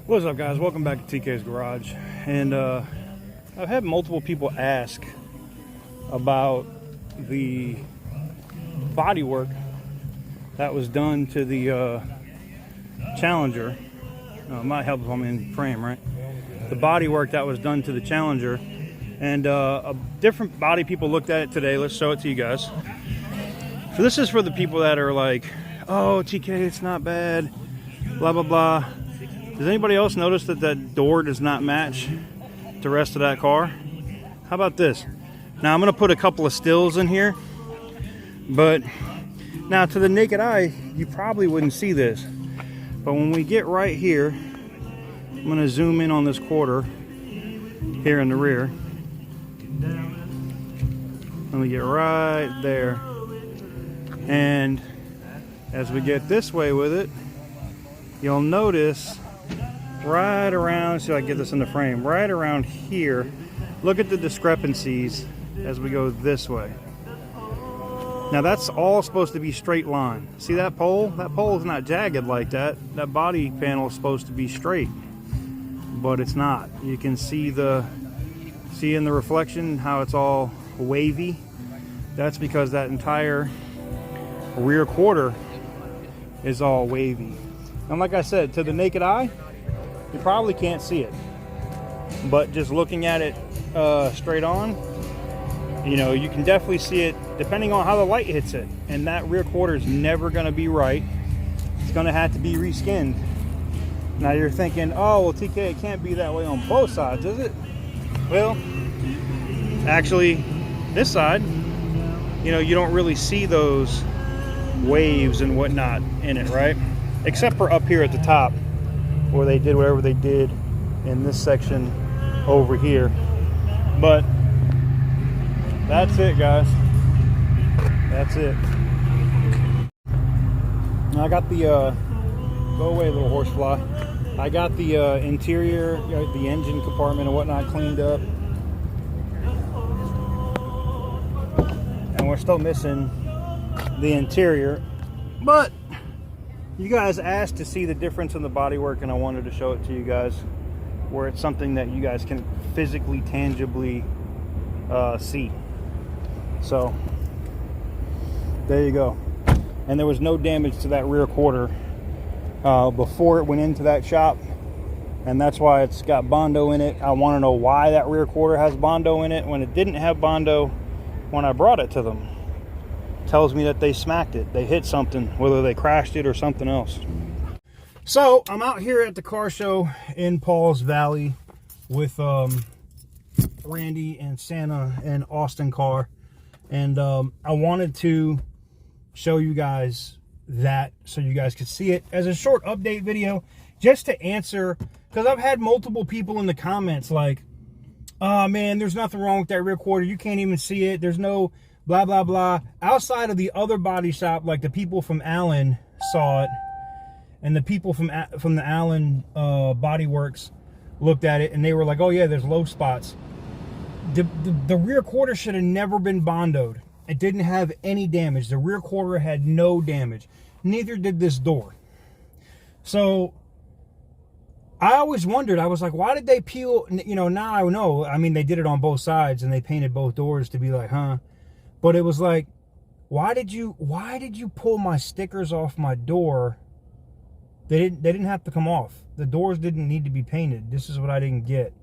What's up, guys? Welcome back to TK's Garage. And I've had multiple people ask about the bodywork that was done to the Challenger. It might help if I'm in frame, right? The bodywork that was done to the Challenger. And different body people looked at it today. Let's show it to you guys. So this is for the people that are like, oh, TK, it's not bad, blah, blah, blah. Does anybody else notice that that door does not match the rest of that car? How about this? Now I'm going to put a couple of stills in here, but now to the naked eye, you probably wouldn't see this. But when we get right here, I'm going to zoom in on this quarter here in the rear. Let me get right there. And as we get this way with it, you'll notice right around, see if I can get this in the frame, right around here, look at the discrepancies as we go this way. Now that's all supposed to be straight line. See that pole? That pole is not jagged like that. That body panel is supposed to be straight, but it's not. You can see in the reflection how it's all wavy. That's because that entire rear quarter is all wavy. And like I said, to the naked eye, you probably can't see it, but just looking at it straight on, you know, you can definitely see it depending on how the light hits it. And that rear quarter is never going to be right. It's going to have to be reskinned. Now you're thinking, oh, well, TK, it can't be that way on both sides, is it? Well, actually, this side, you know, you don't really see those waves and whatnot in it, right? Except for up here at the top, where they did whatever they did in this section over here. But that's it, guys. That's it. Now I got the go away, little horsefly. I got the interior, you know, the engine compartment and whatnot cleaned up, and we're still missing the interior, but you guys asked to see the difference in the bodywork, and I wanted to show it to you guys, where it's something that you guys can physically, tangibly see. So there you go. And there was no damage to that rear quarter before it went into that shop, and that's why it's got Bondo in it. I want to know why that rear quarter has Bondo in it when it didn't have Bondo when I brought it to them. Tells me that they smacked it. They hit something, whether they crashed it or something else. So I'm out here at the car show in Paul's Valley with Randy and Santa and Austin Car, and I wanted to show you guys that so you guys could see it as a short update video, just to answer, because I've had multiple people in the comments like, oh man, there's nothing wrong with that rear quarter, you can't even see it, there's no blah blah blah. Outside of the other body shop, like the people from Allen saw it, and the people from the Allen Body Works looked at it, and they were like, oh yeah, there's low spots. The rear quarter should have never been Bondoed. It didn't have any damage. The rear quarter had no damage. Neither did this door. So I always wondered, I was like, why did they peel, you know, now I know, I mean, they did it on both sides and they painted both doors to be like, huh? But it was like, why did you pull my stickers off my door? They didn't have to come off. The doors didn't need to be painted. This is what I didn't get.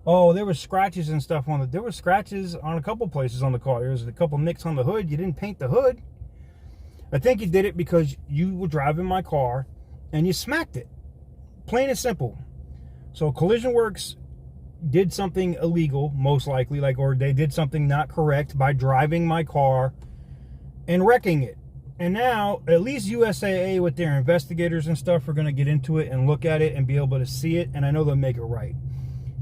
Oh, there were scratches and stuff on there were scratches on a couple places on the car. There was a couple nicks on the hood. You didn't paint the hood. I think you did it because you were driving my car and you smacked it. Plain and simple. So Collision Works did something illegal, most likely, like, or they did something not correct by driving my car and wrecking it. And now, at least USAA with their investigators and stuff are going to get into it and look at it and be able to see it, and I know they'll make it right.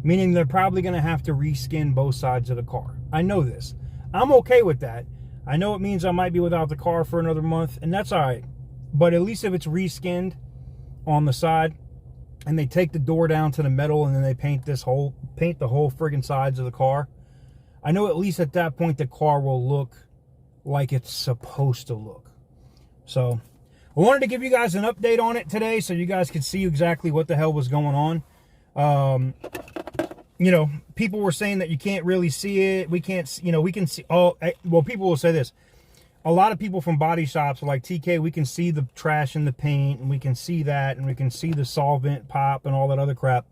Meaning they're probably going to have to reskin both sides of the car. I know this. I'm okay with that. I know it means I might be without the car for another month, and that's all right. But at least if it's reskinned on the side, and they take the door down to the metal, and then they paint the whole friggin' sides of the car, I know at least at that point the car will look like it's supposed to look. So I wanted to give you guys an update on it today so you guys could see exactly what the hell was going on. You know, people were saying that you can't really see it. We can't, you know, we can see all, well, people will say this. A lot of people from body shops are like, TK, we can see the trash in the paint, and we can see that, and we can see the solvent pop and all that other crap.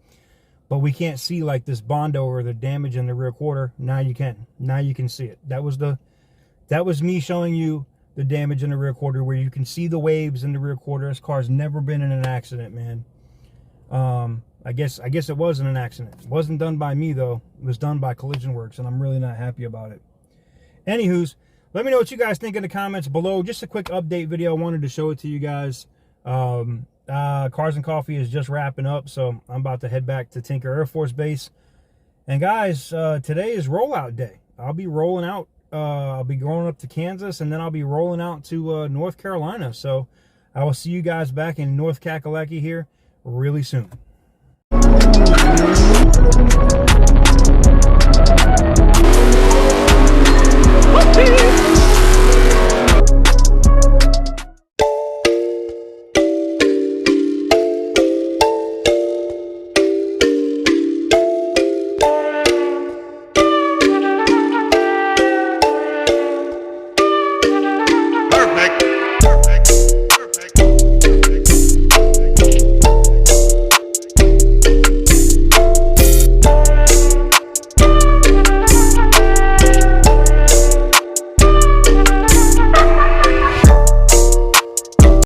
But we can't see like this Bondo or the damage in the rear quarter. Now you can. Now you can see it. That was me showing you the damage in the rear quarter, where you can see the waves in the rear quarter. This car's never been in an accident, man. I guess it wasn't an accident. It wasn't done by me, though. It was done by Collision Works, and I'm really not happy about it. Anywho's, let me know what you guys think in the comments below. Just a quick update video. I wanted to show it to you guys. Cars and Coffee is just wrapping up, so I'm about to head back to Tinker Air Force Base. And guys, today is rollout day. I'll be rolling out. I'll be going up to Kansas, and then I'll be rolling out to North Carolina. So I will see you guys back in North Kakalaki here really soon.